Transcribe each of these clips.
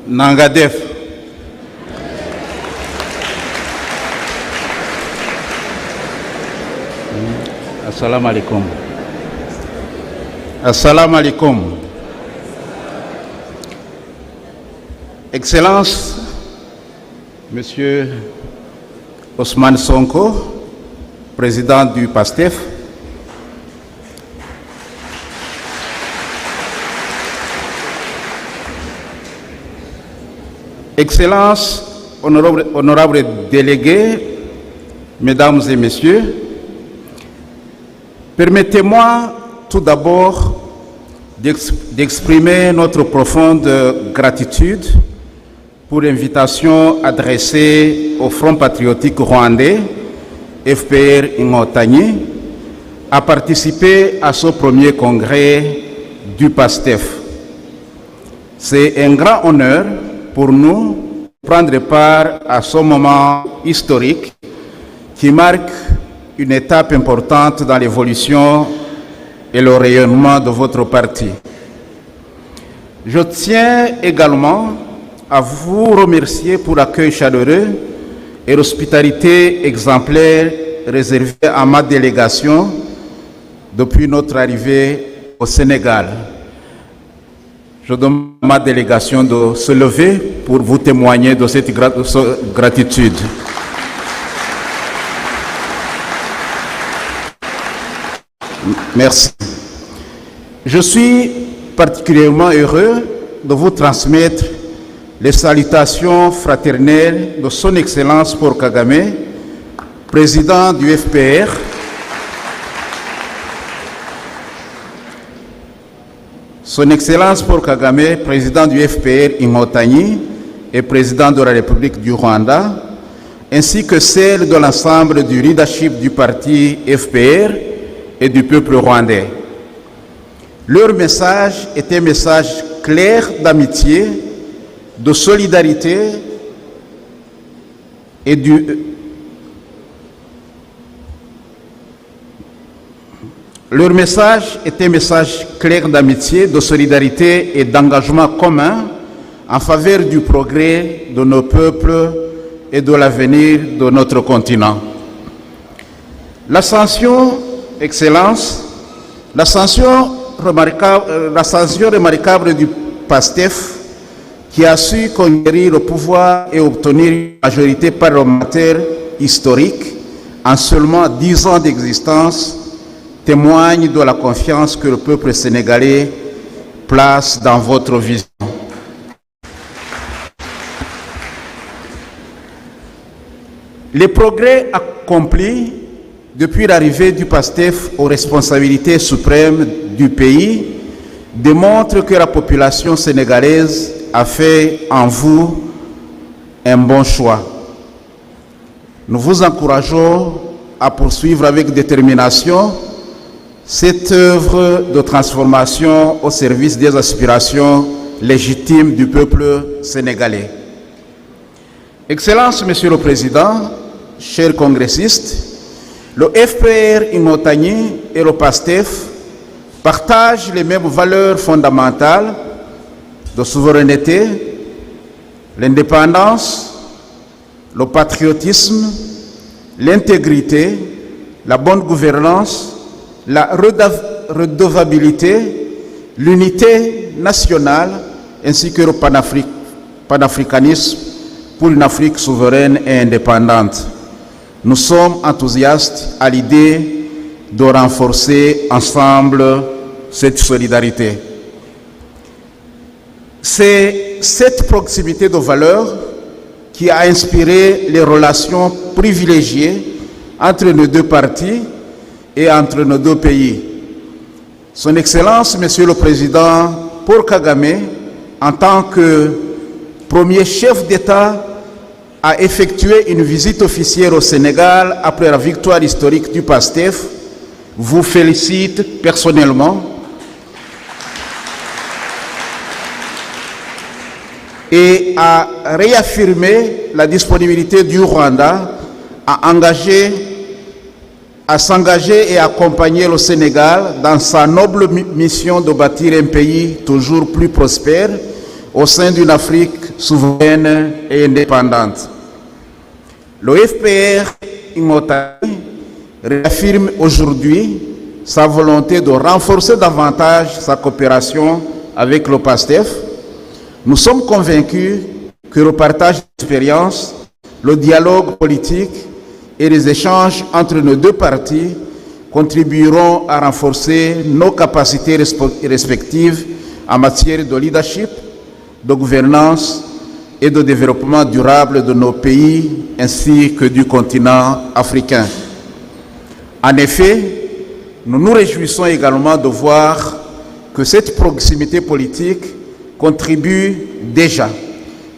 Nangadef. Assalamu alaikum. Assalamu alaikum. Excellence, Monsieur Ousmane Sonko, président du PASTEF, Excellences, honorables délégués, Mesdames et Messieurs, permettez-moi tout d'abord d'exprimer notre profonde gratitude pour l'invitation adressée au Front patriotique rwandais, FPR Inkotanyi, à participer à ce premier congrès du PASTEF. C'est un grand honneur pour nous de prendre part à ce moment historique qui marque une étape importante dans l'évolution et le rayonnement de votre parti. Je tiens également à vous remercier pour l'accueil chaleureux et l'hospitalité exemplaire réservée à ma délégation depuis notre arrivée au Sénégal. Je demande à ma délégation de se lever pour vous témoigner de cette gratitude. Merci. Je suis particulièrement heureux de vous transmettre les salutations fraternelles de Son Excellence Paul Kagame, président du FPR, Son Excellence Paul Kagame, président du FPR Inkotanyi et président de la République du Rwanda, ainsi que celle de l'ensemble du leadership du parti FPR et du peuple rwandais. Leur message est un message clair d'amitié, de solidarité et Leur message est un message clair d'amitié, de solidarité et d'engagement commun en faveur du progrès de nos peuples et de l'avenir de notre continent. L'ascension, Excellence, l'ascension remarquable du PASTEF qui a su conquérir le pouvoir et obtenir une majorité parlementaire historique en seulement 10 ans d'existence témoigne de la confiance que le peuple sénégalais place dans votre vision. Les progrès accomplis depuis l'arrivée du PASTEF aux responsabilités suprêmes du pays démontrent que la population sénégalaise a fait en vous un bon choix. Nous vous encourageons à poursuivre avec détermination cette œuvre de transformation au service des aspirations légitimes du peuple sénégalais. Excellences, Monsieur le Président, chers congressistes, le FPR Inkotanyi et le PASTEF partagent les mêmes valeurs fondamentales de souveraineté, l'indépendance, le patriotisme, l'intégrité, la bonne gouvernance, la redevabilité, l'unité nationale ainsi que le panafricanisme pour une Afrique souveraine et indépendante. Nous sommes enthousiastes à l'idée de renforcer ensemble cette solidarité. C'est cette proximité de valeurs qui a inspiré les relations privilégiées entre nos deux partis et entre nos deux pays. Son Excellence, Monsieur le Président Paul Kagame, en tant que premier chef d'État, a effectué une visite officielle au Sénégal après la victoire historique du PASTEF, vous félicite personnellement et a réaffirmé la disponibilité du Rwanda à s'engager et accompagner le Sénégal dans sa noble mission de bâtir un pays toujours plus prospère, au sein d'une Afrique souveraine et indépendante. Le FPR Ingotagny réaffirme aujourd'hui sa volonté de renforcer davantage sa coopération avec le PASTEF. Nous sommes convaincus que le partage d'expériences, le dialogue politique et les échanges entre nos deux parties contribueront à renforcer nos capacités respectives en matière de leadership, de gouvernance et de développement durable de nos pays ainsi que du continent africain. En effet, nous nous réjouissons également de voir que cette proximité politique contribue déjà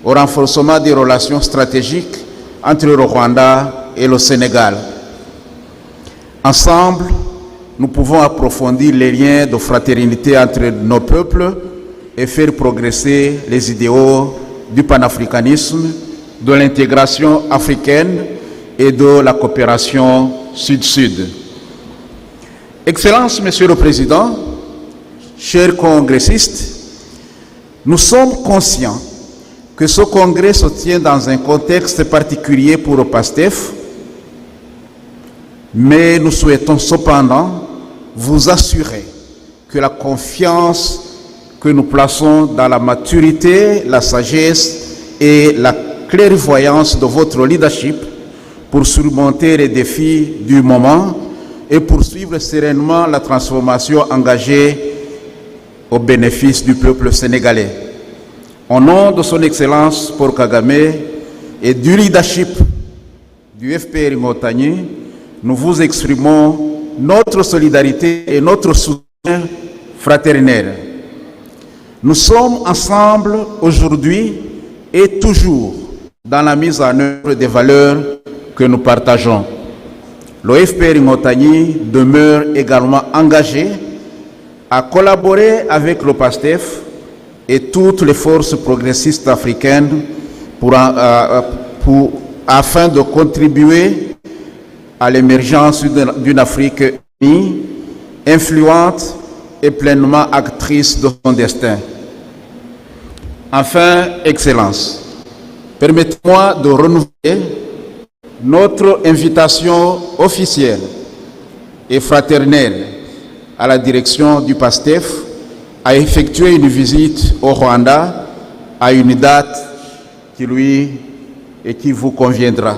au renforcement des relations stratégiques entre le Rwanda et le Sénégal. Ensemble, nous pouvons approfondir les liens de fraternité entre nos peuples et faire progresser les idéaux du panafricanisme, de l'intégration africaine et de la coopération Sud-Sud. Excellences, Monsieur le Président, chers congressistes, nous sommes conscients que ce congrès se tient dans un contexte particulier pour le PASTEF, mais nous souhaitons cependant vous assurer que la confiance que nous plaçons dans la maturité, la sagesse et la clairvoyance de votre leadership pour surmonter les défis du moment et poursuivre sereinement la transformation engagée au bénéfice du peuple sénégalais. Au nom de son Excellence Paul Kagame et du leadership du FPR Ingotagny, nous vous exprimons notre solidarité et notre soutien fraternel. Nous sommes ensemble aujourd'hui et toujours dans la mise en œuvre des valeurs que nous partageons. Le FPR Ingotagny demeure également engagé à collaborer avec le PASTEF et toutes les forces progressistes africaines afin de contribuer à l'émergence d'une Afrique unie, influente et pleinement actrice de son destin. Enfin, Excellences, permettez-moi de renouveler notre invitation officielle et fraternelle à la direction du PASTEF à effectuer une visite au Rwanda à une date qui lui et qui vous conviendra.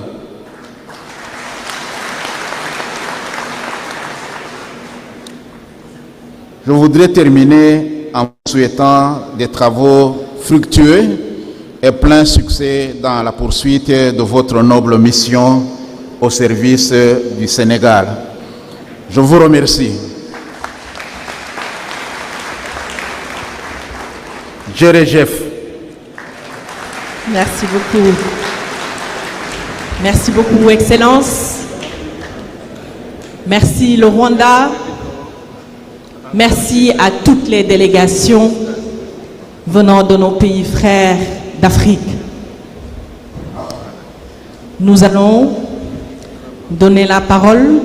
Je voudrais terminer en vous souhaitant des travaux fructueux et plein succès dans la poursuite de votre noble mission au service du Sénégal. Je vous remercie. Jérejef. Merci beaucoup. Merci beaucoup, Excellence. Merci, le Rwanda. Merci à toutes les délégations venant de nos pays frères d'Afrique. Nous allons donner la parole